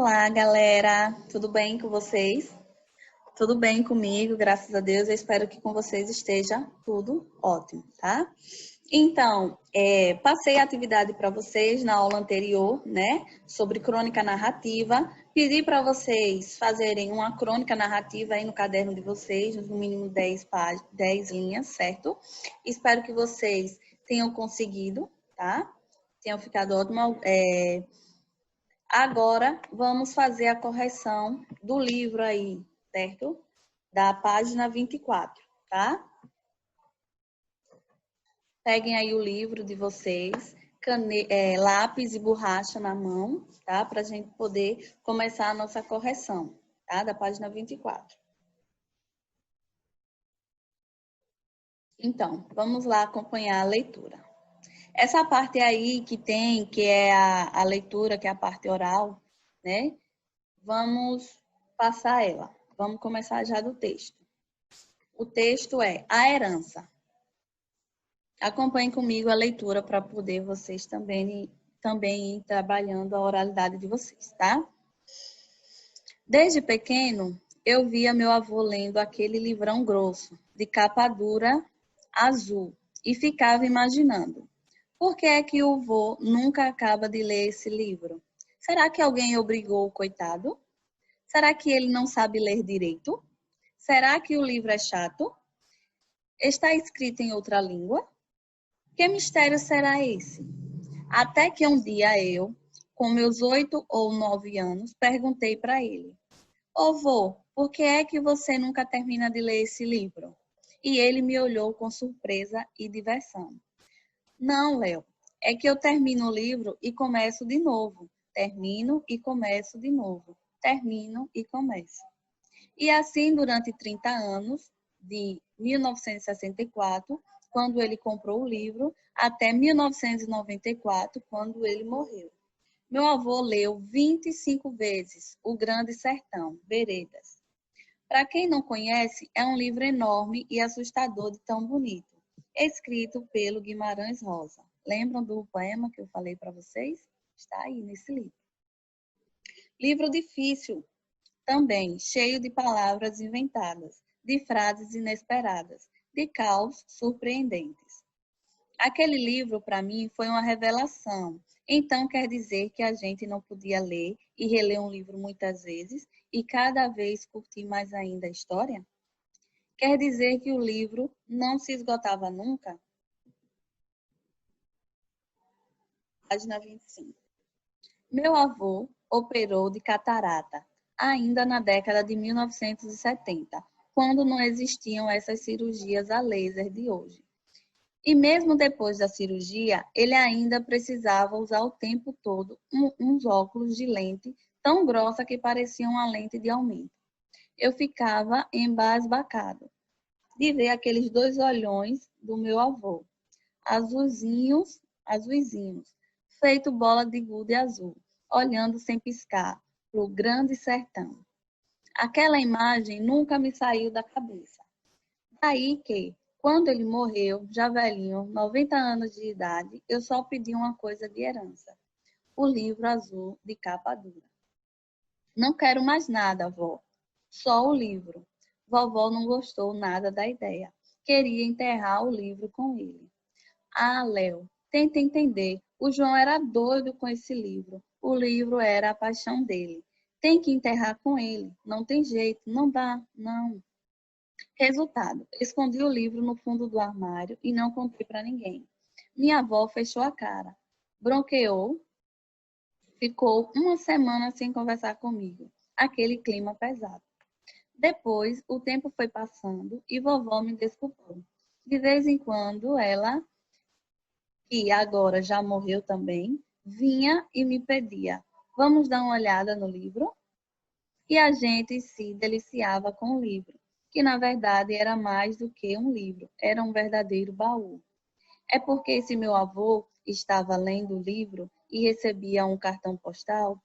Olá, galera! Tudo bem com vocês? Tudo bem comigo, graças a Deus. Eu espero que com vocês esteja tudo ótimo, tá? Então, passei a atividade para vocês na aula anterior, né? Sobre crônica narrativa. Pedi para vocês fazerem uma crônica narrativa aí no caderno de vocês, no mínimo 10 linhas, certo? Espero que vocês tenham conseguido, tá? Tenham ficado ótimo. Agora, vamos fazer a correção do livro aí, certo? Da página 24, tá? Peguem aí o livro de vocês, lápis e borracha na mão, tá? Para a gente poder começar a nossa correção, tá? Da página 24. Então, vamos lá acompanhar a leitura. Essa parte aí que é a leitura, que é a parte oral, né? Vamos passar ela. Vamos começar já do texto. O texto é A Herança. Acompanhem comigo a leitura para poder vocês também ir trabalhando a oralidade de vocês, tá? Desde pequeno, eu via meu avô lendo aquele livrão grosso, de capa dura, azul, e ficava imaginando: por que é que o vô nunca acaba de ler esse livro? Será que alguém obrigou o coitado? Será que ele não sabe ler direito? Será que o livro é chato? Está escrito em outra língua? Que mistério será esse? Até que um dia eu, com meus 8 ou 9 anos, perguntei para ele: Ô vô, por que é que você nunca termina de ler esse livro? E ele me olhou com surpresa e diversão. Não, Léo, é que eu termino o livro e começo de novo. Termino e começo de novo. Termino e começo. E assim durante 30 anos, de 1964, quando ele comprou o livro, até 1994, quando ele morreu. Meu avô leu 25 vezes O Grande Sertão, Veredas. Para quem não conhece, é um livro enorme e assustador de tão bonito, escrito pelo Guimarães Rosa. Lembram do poema que eu falei para vocês? Está aí nesse livro. Livro difícil, também cheio de palavras inventadas, de frases inesperadas, de caos surpreendentes. Aquele livro, para mim, foi uma revelação. Então, quer dizer que a gente não podia ler e reler um livro muitas vezes e cada vez curtir mais ainda a história? Quer dizer que o livro não se esgotava nunca? Página 25. Meu avô operou de catarata, ainda na década de 1970, quando não existiam essas cirurgias a laser de hoje. E mesmo depois da cirurgia, ele ainda precisava usar o tempo todo uns óculos de lente tão grossa que pareciam uma lente de aumento. Eu ficava embasbacado de ver aqueles dois olhões do meu avô, azulzinhos, feito bola de gude azul, olhando sem piscar para o grande sertão. Aquela imagem nunca me saiu da cabeça. Daí que, quando ele morreu, já velhinho, 90 anos de idade, eu só pedi uma coisa de herança: o livro azul de capa dura. Não quero mais nada, vó. Só o livro. Vovó não gostou nada da ideia. Queria enterrar o livro com ele. Ah, Léo, tenta entender. O João era doido com esse livro. O livro era a paixão dele. Tem que enterrar com ele. Não tem jeito, não dá, não. Resultado: escondi o livro no fundo do armário e não contei para ninguém. Minha avó fechou a cara, bronqueou, ficou uma semana sem conversar comigo. Aquele clima pesado. Depois, o tempo foi passando e vovó me desculpou. De vez em quando, ela, que agora já morreu também, vinha e me pedia: vamos dar uma olhada no livro? E a gente se deliciava com o livro, que na verdade era mais do que um livro, era um verdadeiro baú. É porque esse meu avô estava lendo o livro e recebia um cartão postal,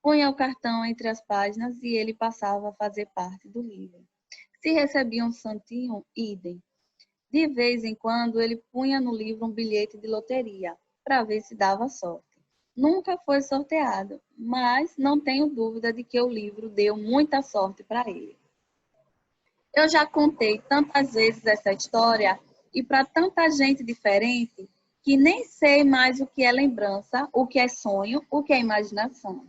punha o cartão entre as páginas e ele passava a fazer parte do livro. Se recebia um santinho, idem. De vez em quando ele punha no livro um bilhete de loteria, para ver se dava sorte. nunca foi sorteado, mas não tenho dúvida de que o livro deu muita sorte para ele. Eu já contei tantas vezes essa história e para tanta gente diferente que nem sei mais o que é lembrança, o que é sonho, o que é imaginação.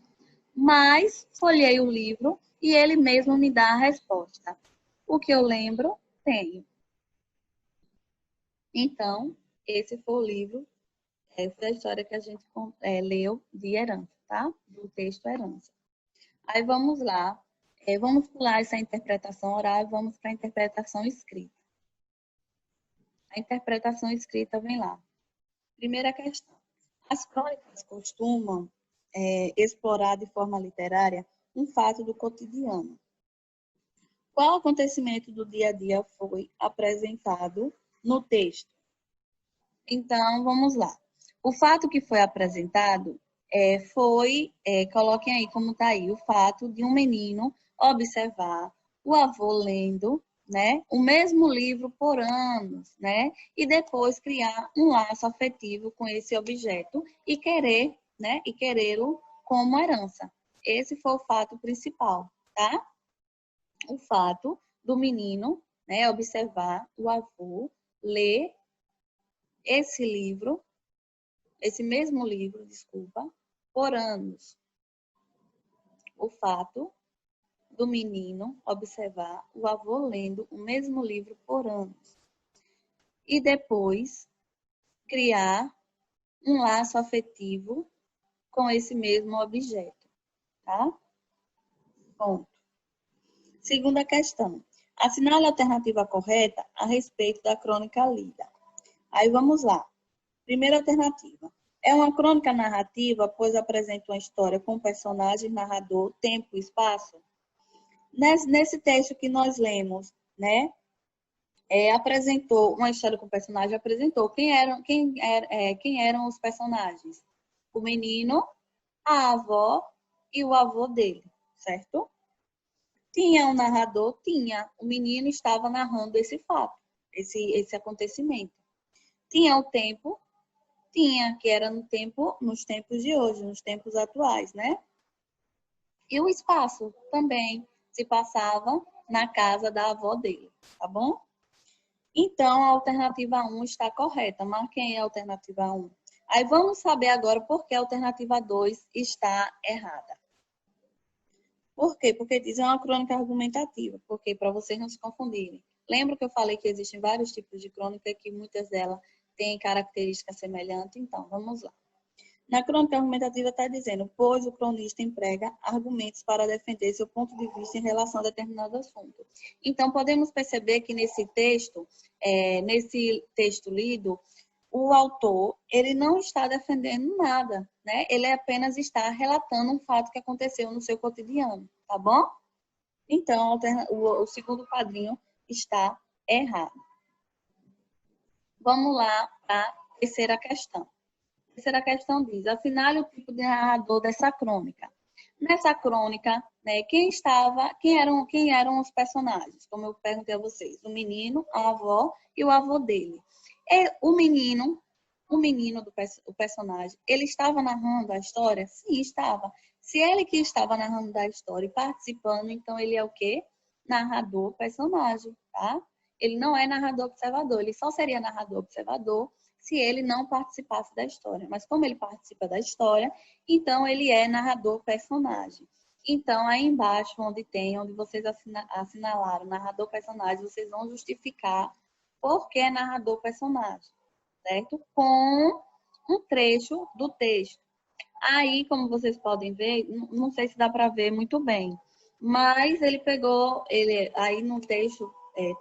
Mas folhei o livro e ele mesmo me dá a resposta. O que eu lembro, tenho. Então, esse foi o livro, essa é a história que a gente leu de herança, tá? Do texto Herança. Aí vamos lá, vamos pular essa interpretação oral e vamos para a interpretação escrita. A interpretação escrita vem lá. Primeira questão. As crônicas costumam explorar de forma literária um fato do cotidiano. Qual acontecimento do dia a dia foi apresentado no texto? Então, vamos lá. O fato que foi apresentado coloquem aí como está aí, o fato de um menino observar o avô lendo, né, o mesmo livro por anos, né, e depois criar um laço afetivo com esse objeto e querer, né, e querê-lo como herança. Esse foi o fato principal, tá? O fato do menino, né, observar o avô ler esse livro, esse mesmo livro, desculpa, por anos. O fato do menino observar o avô lendo o mesmo livro por anos. E depois criar um laço afetivo com esse mesmo objeto, tá? Ponto. Segunda questão. Assinale a alternativa correta a respeito da crônica lida. Aí vamos lá. Primeira alternativa. É uma crônica narrativa, pois apresenta uma história com personagem, narrador, tempo e espaço. Nesse texto que nós lemos, né, apresentou uma história com personagem, apresentou quem eram os personagens. O menino, a avó e o avô dele, certo? Tinha um narrador? Tinha. O menino estava narrando esse fato, esse acontecimento. Tinha o tempo? Tinha, que era nos tempos de hoje, nos tempos atuais, né? E o espaço também se passava na casa da avó dele, tá bom? Então, a alternativa 1 está correta. Marquem a alternativa 1. Aí vamos saber agora por que a alternativa 2 está errada. Por quê? Porque diz é uma crônica argumentativa. Porque para vocês não se confundirem. Lembra que eu falei que existem vários tipos de crônica e que muitas delas têm características semelhantes? Então, vamos lá. Na crônica argumentativa está dizendo, pois o cronista emprega argumentos para defender seu ponto de vista em relação a determinado assunto. Então, podemos perceber que nesse texto lido, o autor, ele não está defendendo nada, né? Ele apenas está relatando um fato que aconteceu no seu cotidiano, tá bom? Então, o segundo quadrinho está errado. Vamos lá para a terceira questão. A terceira questão diz, assinale o tipo de narrador dessa crônica. Nessa crônica, né, quem eram os personagens? Como eu perguntei a vocês, o menino, a avó e o avô dele. O personagem, ele estava narrando a história? Sim, estava. Se ele que estava narrando a história e participando, então ele é o quê? Narrador personagem, tá? Ele não é narrador observador, ele só seria narrador observador se ele não participasse da história. Mas como ele participa da história, então ele é narrador personagem. Então, aí embaixo, onde vocês assinalaram narrador personagem, vocês vão justificar por que é narrador personagem, certo? Com um trecho do texto. Aí, como vocês podem ver, não sei se dá para ver muito bem, mas ele pegou, aí no texto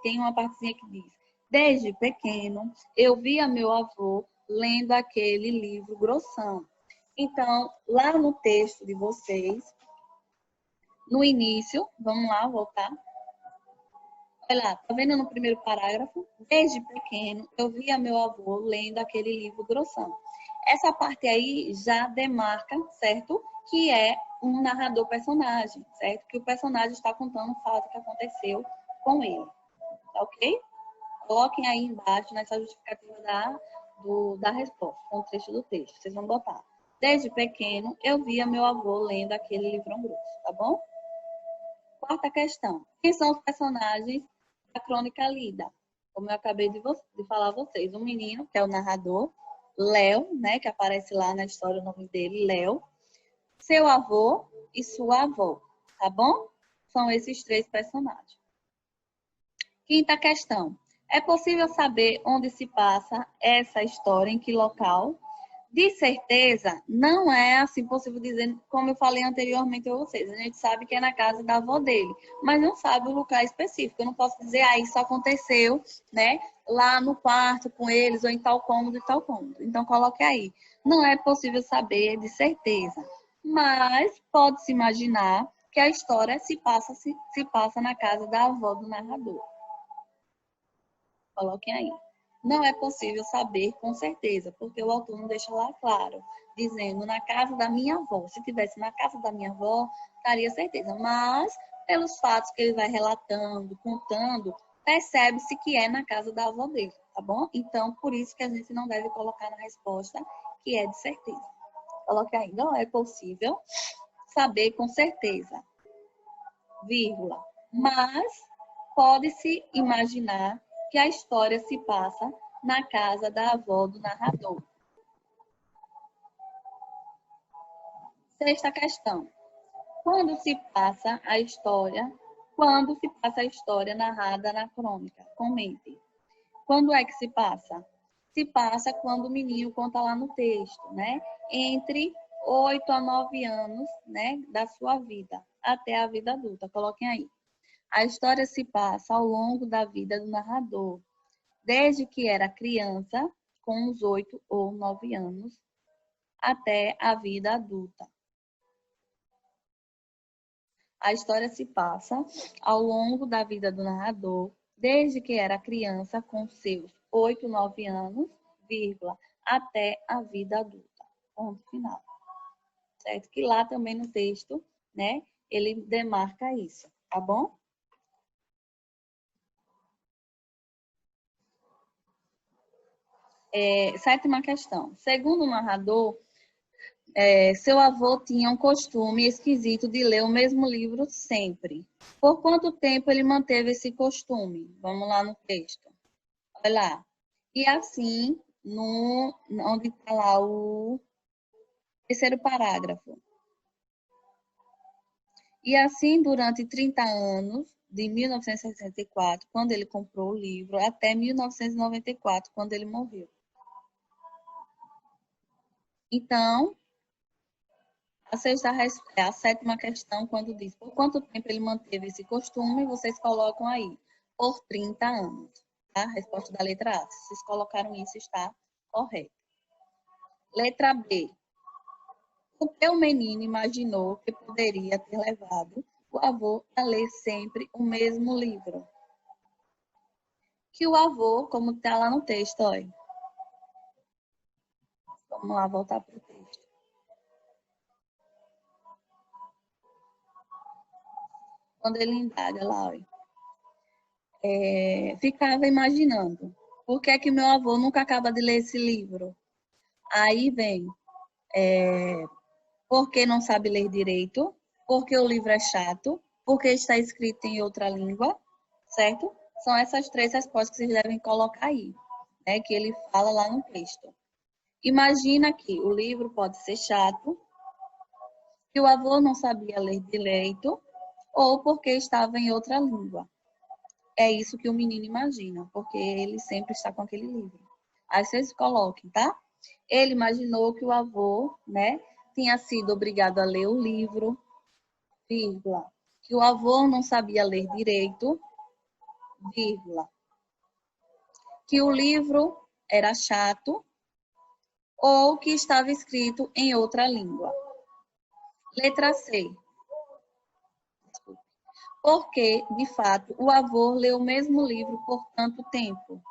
tem uma partezinha que diz, desde pequeno, eu via meu avô lendo aquele livro grossão. Então, lá no texto de vocês, no início, vamos lá, voltar. Olha lá, tá vendo no primeiro parágrafo? Desde pequeno, eu via meu avô lendo aquele livro grossão. Essa parte aí já demarca, certo? Que é um narrador personagem, certo? Que o personagem está contando um fato que aconteceu com ele. Tá ok? Coloquem aí embaixo nessa justificativa da resposta, com o trecho do texto. Vocês vão botar. Desde pequeno, eu via meu avô lendo aquele livrão grosso, tá bom? Quarta questão. Quem são os personagens da crônica lida? Como eu acabei de falar a vocês. Um menino, que é o narrador, Léo, né, que aparece lá na história o nome dele, Léo. Seu avô e sua avó, tá bom? São esses três personagens. Quinta questão. É possível saber onde se passa essa história, em que local? De certeza, não é assim possível dizer, como eu falei anteriormente a vocês. A gente sabe que é na casa da avó dele, mas não sabe o lugar específico. Eu não posso dizer, isso aconteceu, né, lá no quarto com eles, ou em tal cômodo e tal cômodo. Então, coloque aí. Não é possível saber de certeza, mas pode-se imaginar que a história se passa na casa da avó do narrador. Coloquem aí. Não é possível saber com certeza, porque o autor não deixa lá claro, dizendo na casa da minha avó. Se tivesse na casa da minha avó, estaria certeza. Mas, pelos fatos que ele vai relatando, contando, percebe-se que é na casa da avó dele, tá bom? Então, por isso que a gente não deve colocar na resposta que é de certeza. Coloque aí. Não é possível saber com certeza, vírgula. Mas, pode-se imaginar que a história se passa na casa da avó do narrador. Sexta questão. Quando se passa a história narrada na crônica? Comente. Quando é que se passa? Se passa quando o menino conta lá no texto, né? Entre 8 a 9 anos, né, da sua vida, até a vida adulta. Coloquem aí. A história se passa ao longo da vida do narrador, desde que era criança, com uns 8 ou 9 anos, até a vida adulta. A história se passa ao longo da vida do narrador, desde que era criança, com seus 8, 9 anos, vírgula, até a vida adulta. Ponto final. Certo? Que lá também no texto, né, ele demarca isso, tá bom? Sétima questão. Segundo o narrador, seu avô tinha um costume esquisito de ler o mesmo livro sempre. Por quanto tempo ele manteve esse costume? Vamos lá no texto. Olha lá. E assim, onde está lá o terceiro parágrafo. E assim, durante 30 anos, de 1964, quando ele comprou o livro, até 1994, quando ele morreu. Então, a sétima questão, quando diz por quanto tempo ele manteve esse costume, vocês colocam aí, por 30 anos. Tá? A resposta da letra A. Se vocês colocaram isso, está correto. Letra B. O que o menino imaginou que poderia ter levado o avô a ler sempre o mesmo livro? Que o avô, como está lá no texto, olha. Vamos lá, voltar para o texto. Quando ele indaga lá, olha. Ficava imaginando, por que é que meu avô nunca acaba de ler esse livro? Aí vem, porque não sabe ler direito, porque o livro é chato, porque está escrito em outra língua, certo? São essas três respostas que vocês devem colocar aí, né, que ele fala lá no texto. Imagina que o livro pode ser chato, que o avô não sabia ler direito, ou porque estava em outra língua. É isso que o menino imagina, porque ele sempre está com aquele livro. Aí vocês coloquem, tá? Ele imaginou que o avô, né, tinha sido obrigado a ler o livro, vírgula, que o avô não sabia ler direito, vírgula, que o livro era chato ou que estava escrito em outra língua. Letra C. Porque, de fato, o avô leu o mesmo livro por tanto tempo.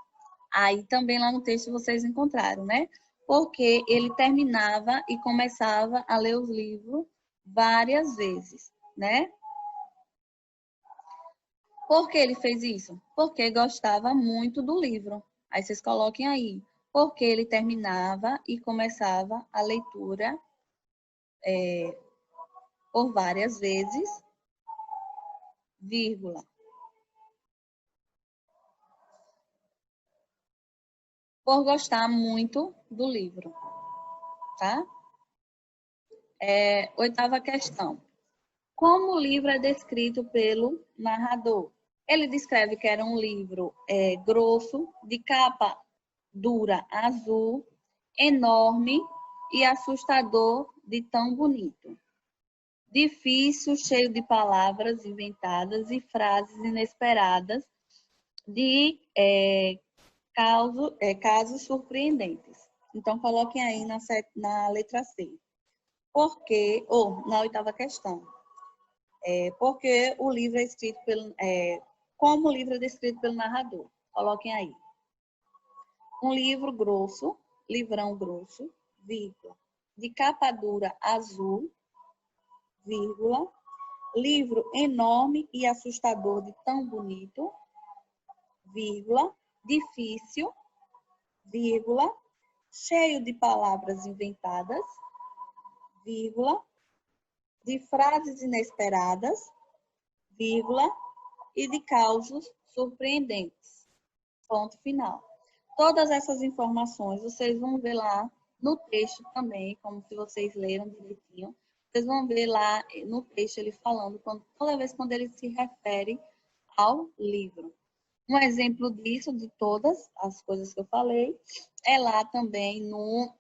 Aí também lá no texto vocês encontraram, né? Porque ele terminava e começava a ler os livros várias vezes, né? Por que ele fez isso? Porque gostava muito do livro. Aí vocês coloquem aí. Porque ele terminava e começava a leitura por várias vezes, vírgula. Por gostar muito do livro, tá? Oitava questão. Como o livro é descrito pelo narrador? Ele descreve que era um livro grosso, de capa dura azul, enorme e assustador de tão bonito. Difícil, cheio de palavras inventadas e frases inesperadas de casos surpreendentes. Então, coloquem aí na letra C. Porque, ou na oitava questão, porque o livro é escrito como o livro é descrito pelo narrador. Coloquem aí. Um livro grosso, livrão grosso, vírgula, de capa dura azul, vírgula, livro enorme e assustador de tão bonito, vírgula, difícil, vírgula, cheio de palavras inventadas, vírgula, de frases inesperadas, vírgula, e de causos surpreendentes. Ponto final. Todas essas informações vocês vão ver lá no texto também, como se vocês leram direitinho. Vocês vão ver lá no texto ele falando toda vez quando ele se refere ao livro. Um exemplo disso, de todas as coisas que eu falei, é lá também no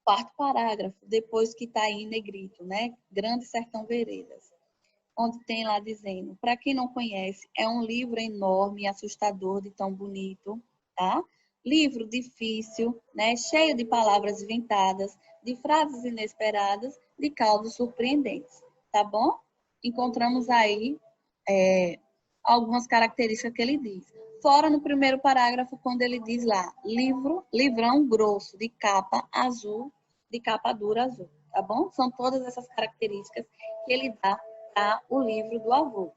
quarto parágrafo, depois que está aí em negrito, né? Grande Sertão Veredas, onde tem lá dizendo, para quem não conhece, é um livro enorme e assustador de tão bonito, tá? Livro difícil, né? Cheio de palavras inventadas, de frases inesperadas, de causos surpreendentes, tá bom? Encontramos aí algumas características que ele diz. Fora no primeiro parágrafo, quando ele diz lá, livrão grosso, de capa azul, de capa dura azul, tá bom? São todas essas características que ele dá para o livro do avô.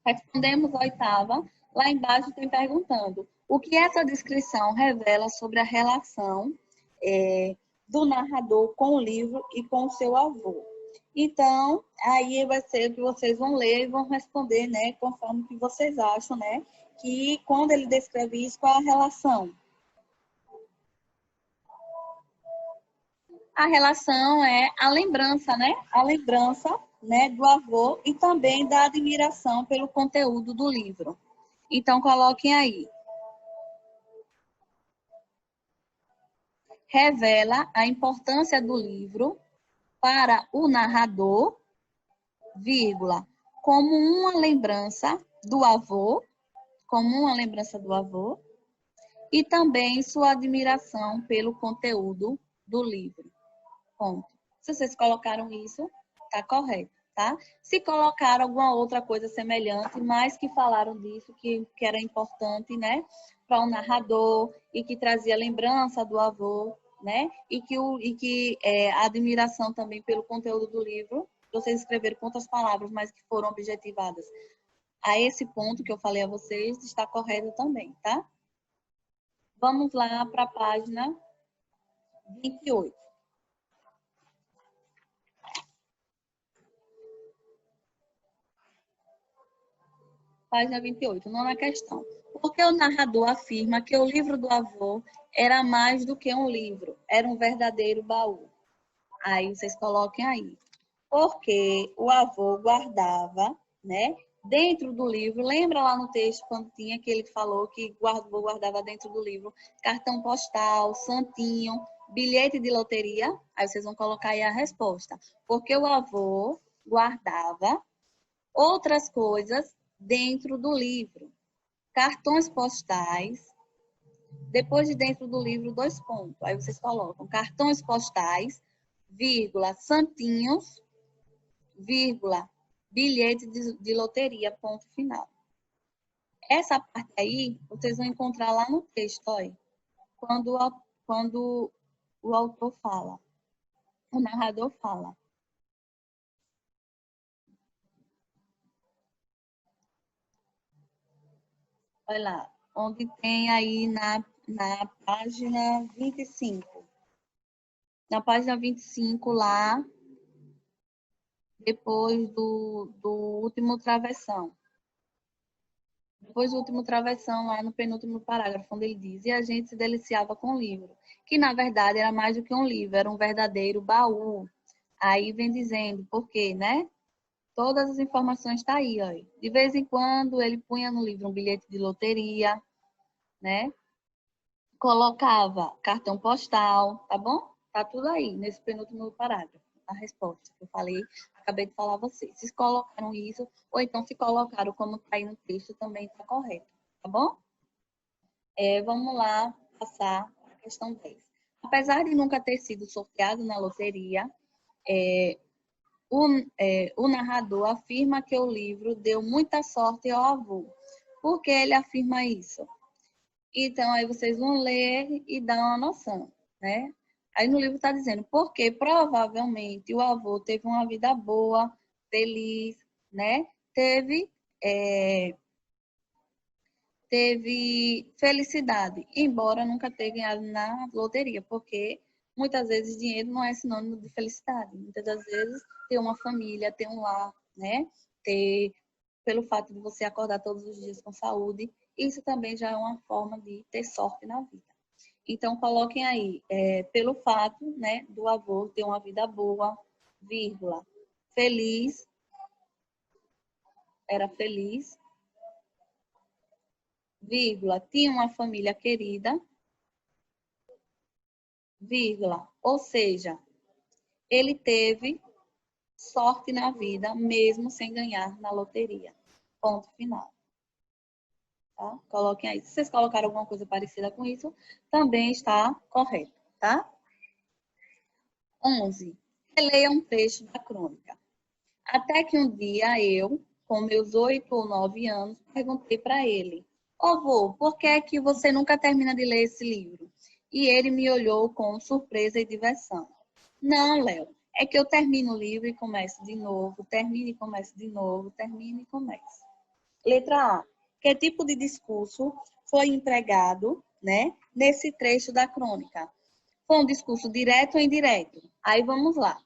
Respondemos a oitava. Lá embaixo tem perguntando, o que essa descrição revela sobre a relação do narrador com o livro e com o seu avô? Então, aí vai ser o que vocês vão ler e vão responder, né, conforme que vocês acham, né, que quando ele descreve isso, qual a relação? A relação é a lembrança, né? A lembrança, né, do avô e também da admiração pelo conteúdo do livro. Então, coloquem aí. Revela a importância do livro para o narrador, vírgula, como uma lembrança do avô, e também sua admiração pelo conteúdo do livro. Ponto. Se vocês colocaram isso, tá correto, tá? Se colocaram alguma outra coisa semelhante, mas que falaram disso, que era importante, né, para o narrador e que trazia lembrança do avô, né, e que a admiração também pelo conteúdo do livro, vocês escreveram quantas palavras, mas que foram objetivadas a esse ponto que eu falei a vocês, está correto também, tá? Vamos lá para a página 28. Página 28, nona questão. Por que o narrador afirma que o livro do avô era mais do que um livro, era um verdadeiro baú? Aí vocês coloquem aí. Porque o avô guardava, né, dentro do livro, lembra lá no texto quando tinha que ele falou que o avô guardava dentro do livro cartão postal, santinho, bilhete de loteria? Aí vocês vão colocar aí a resposta. Porque o avô guardava outras coisas dentro do livro. Cartões postais, depois de dentro do livro, 2 pontos. Aí vocês colocam cartões postais, vírgula, santinhos, vírgula, bilhete de loteria, ponto final. Essa parte aí, vocês vão encontrar lá no texto, olha, quando o autor fala, o narrador fala. Olha lá, onde tem aí na página 25. Na página 25 lá, depois do último travessão. Depois do último travessão, lá no penúltimo parágrafo, onde ele diz: e a gente se deliciava com o livro, que na verdade era mais do que um livro, era um verdadeiro baú. Aí vem dizendo, por quê, né? Todas as informações estão aí, ó. De vez em quando ele punha no livro um bilhete de loteria, né? Colocava cartão postal, tá bom? Tá tudo aí, nesse penúltimo parágrafo, a resposta que eu falei, acabei de falar a vocês. Se colocaram isso, ou então se colocaram como está aí no texto, também está correto, tá bom? Vamos lá passar a questão 10. Apesar de nunca ter sido sorteado na loteria, o narrador afirma que o livro deu muita sorte ao avô. Por que ele afirma isso? Então, aí vocês vão ler e dar uma noção, né? Aí no livro está dizendo, porque provavelmente o avô teve uma vida boa, feliz, né? Teve felicidade, embora nunca tenha ganhado na loteria, porque muitas vezes dinheiro não é sinônimo de felicidade. Muitas das vezes ter uma família, ter um lar, né? Pelo fato de você acordar todos os dias com saúde, isso também já é uma forma de ter sorte na vida. Então, coloquem aí, pelo fato, né, do avô ter uma vida boa, vírgula, feliz, era feliz, vírgula, tinha uma família querida, vírgula, ou seja, ele teve sorte na vida, mesmo sem ganhar na loteria. Ponto final. Tá? Coloquem aí. Se vocês colocaram alguma coisa parecida com isso, também está correto, tá? 11. Releia um trecho da crônica. Até que um dia eu, com meus 8 ou 9 anos, perguntei para ele: Ô vô, por que é que você nunca termina de ler esse livro? E ele me olhou com surpresa e diversão. Não, Léo, é que eu termino o livro e começo de novo, termino e começo de novo, termino e começo. Letra A. Que tipo de discurso foi empregado, né, nesse trecho da crônica? Foi um discurso direto ou indireto? Aí vamos lá.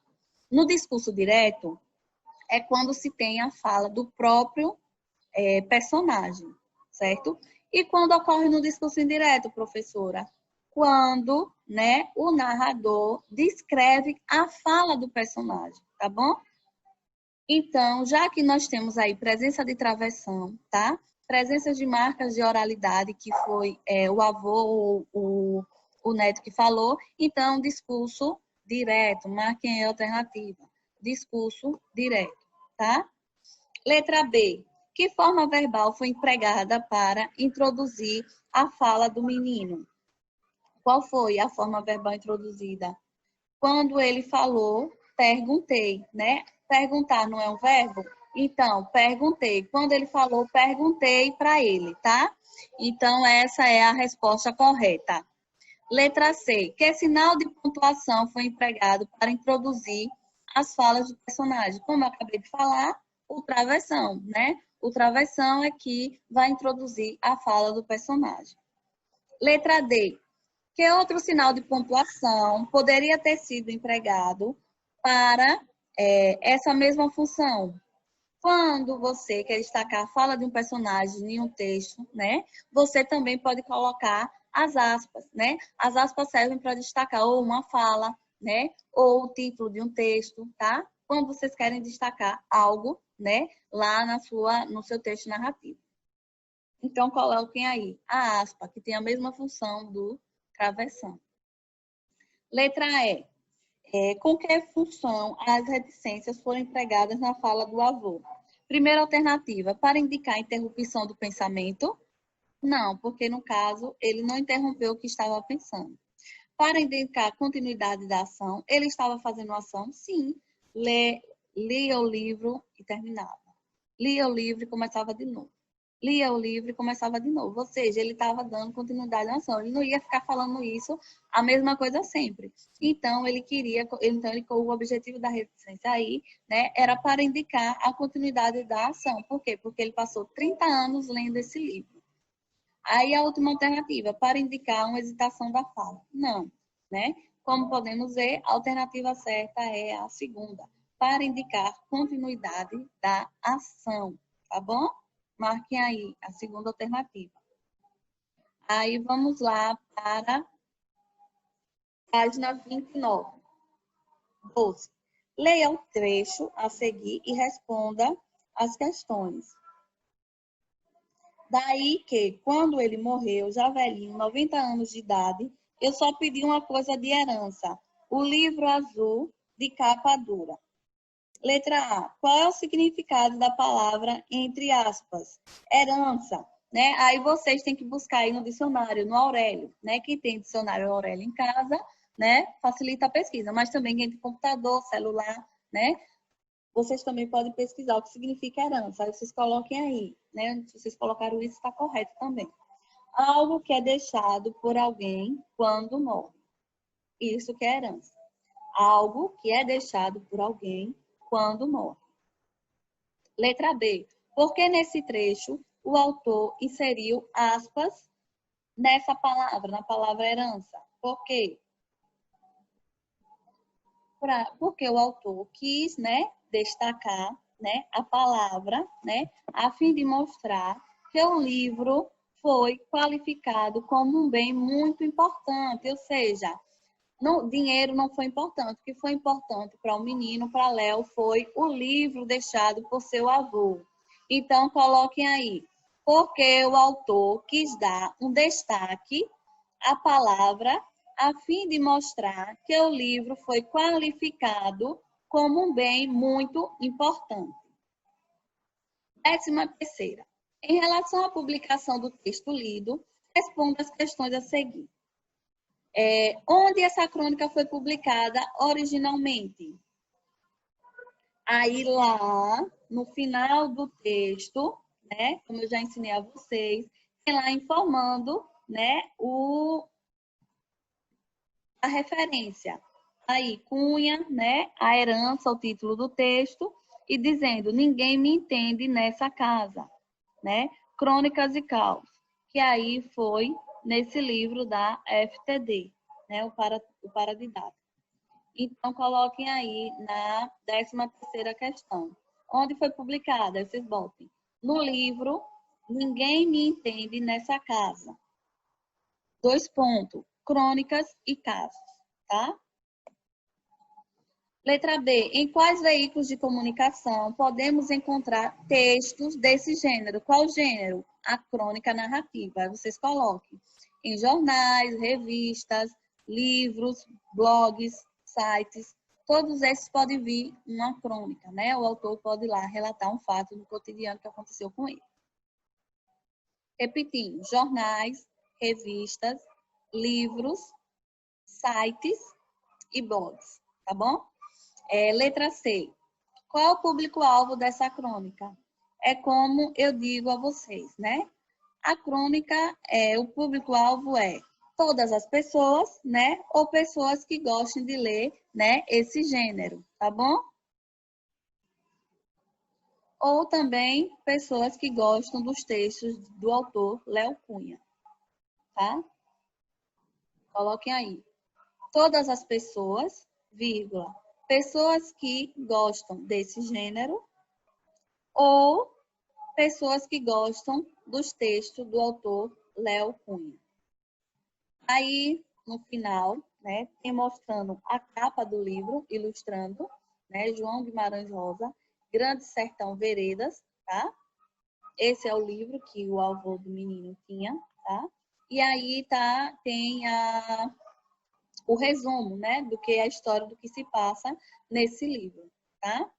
No discurso direto, é quando se tem a fala do próprio personagem, certo? E quando ocorre no discurso indireto, professora? Quando, né, o narrador descreve a fala do personagem, tá bom? Então, já que nós temos aí presença de travessão, tá? Presença de marcas de oralidade, que foi o avô, o neto que falou, então, discurso direto, marquem a alternativa. Discurso direto, tá? Letra B. Que forma verbal foi empregada para introduzir a fala do menino? Qual foi a forma verbal introduzida? Quando ele falou, perguntei, né? Perguntar não é um verbo? Então, perguntei. Quando ele falou, perguntei para ele, tá? Então, essa é a resposta correta. Letra C. Que sinal de pontuação foi empregado para introduzir as falas do personagem? Como eu acabei de falar, o travessão, né? O travessão é que vai introduzir a fala do personagem. Letra D. Que outro sinal de pontuação poderia ter sido empregado para essa mesma função? Quando você quer destacar a fala de um personagem em um texto, né? Você também pode colocar as aspas, né? As aspas servem para destacar ou uma fala, né? Ou o título de um texto, tá? Quando vocês querem destacar algo, né? Lá no seu texto narrativo. Então, coloquem aí a aspa, que tem a mesma função do travessão. Letra E. Com que função as reticências foram empregadas na fala do avô? Primeira alternativa, para indicar a interrupção do pensamento? Não, porque no caso ele não interrompeu o que estava pensando. Para indicar a continuidade da ação, ele estava fazendo ação? Sim. Lia o livro e terminava. Lia o livro e começava de novo. Lia o livro e começava de novo. Ou seja, ele estava dando continuidade à ação. Ele não ia ficar falando isso, a mesma coisa sempre. Então, o objetivo da reticência aí, né, era para indicar a continuidade da ação. Por quê? Porque ele passou 30 anos lendo esse livro. Aí a última alternativa, para indicar uma hesitação da fala. Não, né? Como podemos ver, a alternativa certa é a segunda, para indicar continuidade da ação, tá bom? Marquem aí a segunda alternativa. Aí vamos lá para a página 29. 12. Leia o trecho a seguir e responda as questões. Daí que, quando ele morreu, já velhinho, 90 anos de idade, eu só pedi uma coisa de herança, o livro azul de capa dura. Letra A. Qual é o significado da palavra, entre aspas, herança? Né? Aí vocês têm que buscar aí no dicionário, no Aurélio. Né? Quem tem dicionário Aurélio em casa, né? Facilita a pesquisa. Mas também quem tem computador, celular, né? Vocês também podem pesquisar o que significa herança. Aí vocês coloquem aí, né? Se vocês colocaram isso, está correto também. Algo que é deixado por alguém quando morre. Isso que é herança. Algo que é deixado por alguém quando morre. Letra B. Por que nesse trecho o autor inseriu aspas nessa palavra, na palavra herança? Por quê? Porque o autor quis, né, destacar, né, a palavra, né, a fim de mostrar que o livro foi qualificado como um bem muito importante, ou seja, dinheiro não foi importante. O que foi importante para o menino, para Léo, foi o livro deixado por seu avô. Então, coloquem aí, porque o autor quis dar um destaque à palavra a fim de mostrar que o livro foi qualificado como um bem muito importante. 13ª. Em relação à publicação do texto lido, responda as questões a seguir. Onde essa crônica foi publicada originalmente? Aí lá, no final do texto, né, como eu já ensinei a vocês, tem lá informando, né, a referência. Aí, cunha, né, a herança, o título do texto, e dizendo, ninguém me entende nessa casa, né? Crônicas e Caos, que aí foi nesse livro da FTD, né, o paradidático. Então, coloquem aí na 13ª questão. Onde foi publicada? Aí vocês botem. No livro, Ninguém Me Entende Nessa Casa. 2 pontos. Crônicas e Casos, tá? Letra B. Em quais veículos de comunicação podemos encontrar textos desse gênero? Qual gênero? A crônica narrativa. Aí vocês coloquem. Em jornais, revistas, livros, blogs, sites. Todos esses podem vir uma crônica, né? O autor pode ir lá relatar um fato do cotidiano que aconteceu com ele. Repetindo, jornais, revistas, livros, sites e blogs, tá bom? Letra C. Qual o público-alvo dessa crônica? É como eu digo a vocês, né? A crônica, o público-alvo é todas as pessoas, né? Ou pessoas que gostem de ler, né? Esse gênero, tá bom? Ou também pessoas que gostam dos textos do autor Léo Cunha, tá? Coloquem aí. Todas as pessoas, vírgula, pessoas que gostam desse gênero ou pessoas que gostam dos textos do autor Léo Cunha. Aí, no final, né, tem mostrando a capa do livro, ilustrando, né, João Guimarães Rosa, Grande Sertão Veredas, tá? Esse é o livro que o avô do menino tinha, tá? E aí tem o resumo, né, do que é a história do que se passa nesse livro, tá?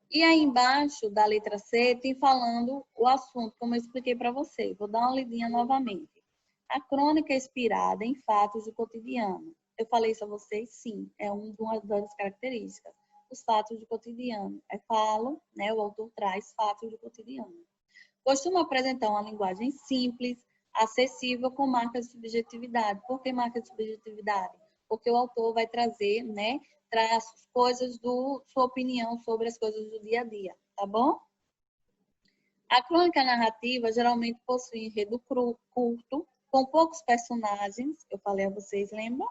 E aí embaixo da letra C tem falando o assunto, como eu expliquei para vocês. Vou dar uma lidinha novamente. A crônica é inspirada em fatos do cotidiano. Eu falei isso a vocês? Sim, é uma das características. Os fatos do cotidiano. Falo, né, o autor traz fatos do cotidiano. Costuma apresentar uma linguagem simples, acessível, com marcas de subjetividade. Por que marcas de subjetividade? Porque o autor vai trazer, né, traz coisas sua opinião sobre as coisas do dia a dia, tá bom? A crônica narrativa geralmente possui enredo curto, com poucos personagens, eu falei a vocês, lembram?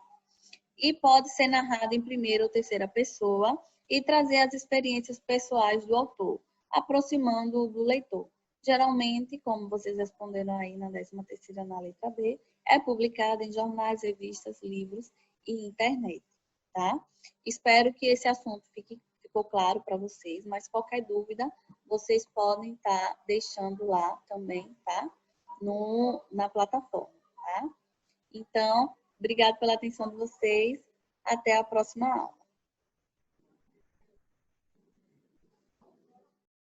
E pode ser narrada em primeira ou terceira pessoa, e trazer as experiências pessoais do autor, aproximando-o do leitor. Geralmente, como vocês responderam aí na 13ª na letra B, é publicado em jornais, revistas, livros e internet, tá? Espero que esse assunto ficou claro para vocês, mas qualquer dúvida, vocês podem estar deixando lá também, tá? Na plataforma, tá? Então, obrigado pela atenção de vocês. Até a próxima aula.